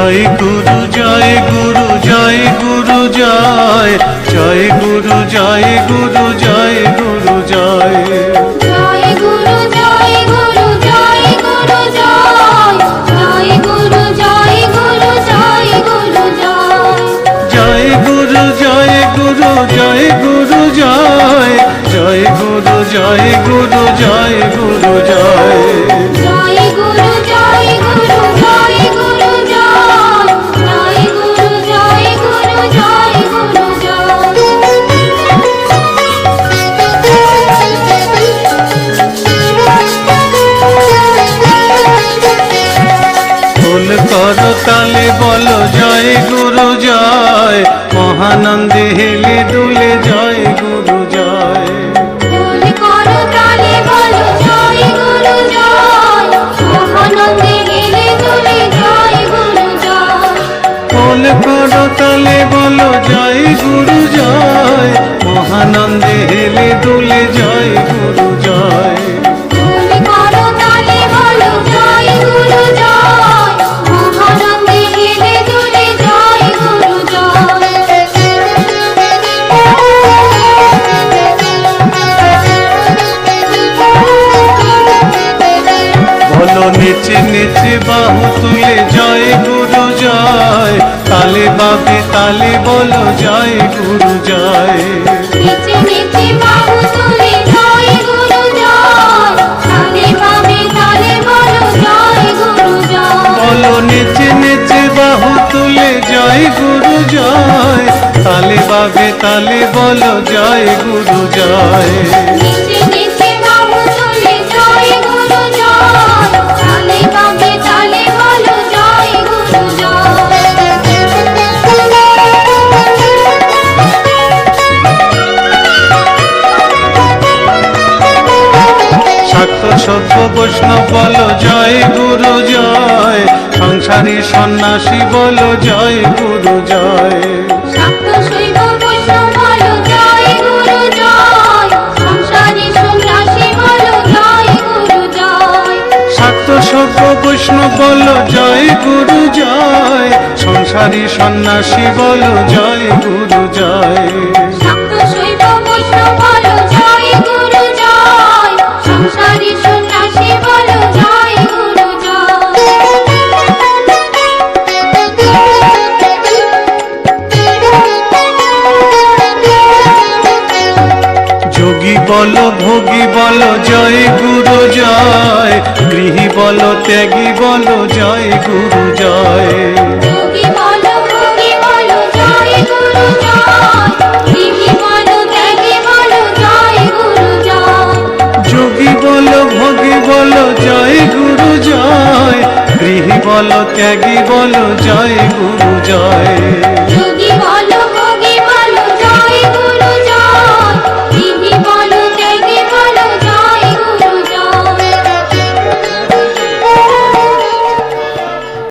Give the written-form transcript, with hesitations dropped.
জয় গুরু জয় গুরু জয় গুরু জয় জয় গুরু জয় গুরু জয় গুরু জয় জয় গুরু জয় গুরু জয় গুরু জয় জয় গুরু জয় গুরু জয় গুরু জয় গুরু জয় গুরু জয় গুরু জয় জয় গুরু জয় গুরু জয় গুরু জয় জয় গুরু জয় গুরু জয় গুরু জয় জয় গুরু জয় গুরু জয় গুরু ফুল কর তালে বলো জয় গুরু জয় মহানন্দে হেলে দুলে জয় গুরু জয় ফুল করো তালে বলো জয় গুরু জয় মহানন্দে হেলে দুলে জয় গুরু জয় ফুল কর তালে বলো জয় গুরু জয় মহানন্দে হেলে দুলে জয় গুরু জয় ফুল করো তালে বলো জয় গুরু জয় মহানন্দে হেলে দুলে জয় গুরু বলো নেচে নেচে বাহু তুলে জয় গুরু জয় তালে বাবে তালে বলো জয় গুরু জয় নিচে নিচে বাহু তুলে জয় গুরু জয় তালে বাবে তালে বলো জয় গুরু জয় বলো নেচে নেচে বাহু তুলে জয় গুরু জয় তালে বাবে তালে বলো জয় গুরু জয় নিচে নিচে বাহু তুলে জয় গুরু জয় তালে বাবে তালে বলো জয় গুরু শাক্ত সভ্য বৈষ্ণব বলো জয় গুরু জয় সংসারী সন্ন্যাসী বলো জয় গুরু জয় শাক্ত শৈব বৈষ্ণব বলো জয় গুরু জয় সংসারী সন্ন্যাসী বলো জয় গুরু জয় শাক্ত সভ্য বৈষ্ণব বলো জয় গুরু জয় সংসারী সন্ন্যাসী বলো জয় গুরু জয় শাক্ত শৈব বৈষ্ণব বলো জয় গুরু জয় সংসারী সন্ন্যাসী বলো জয় গুরু যোগী বলো ভোগী বলো জয় গুরু জয় গৃহী বলো ত্যাগী বলো জয় গুরু জয় যোগী বলো ভোগী বলো জয় গুরু জয় গৃহী বলো ত্যাগী বলো জয় গুরু জয় যোগী বলো ভোগী বলো জয় গুরু জয় গৃহী বলো ত্যাগী বলো জয় গুরু জয়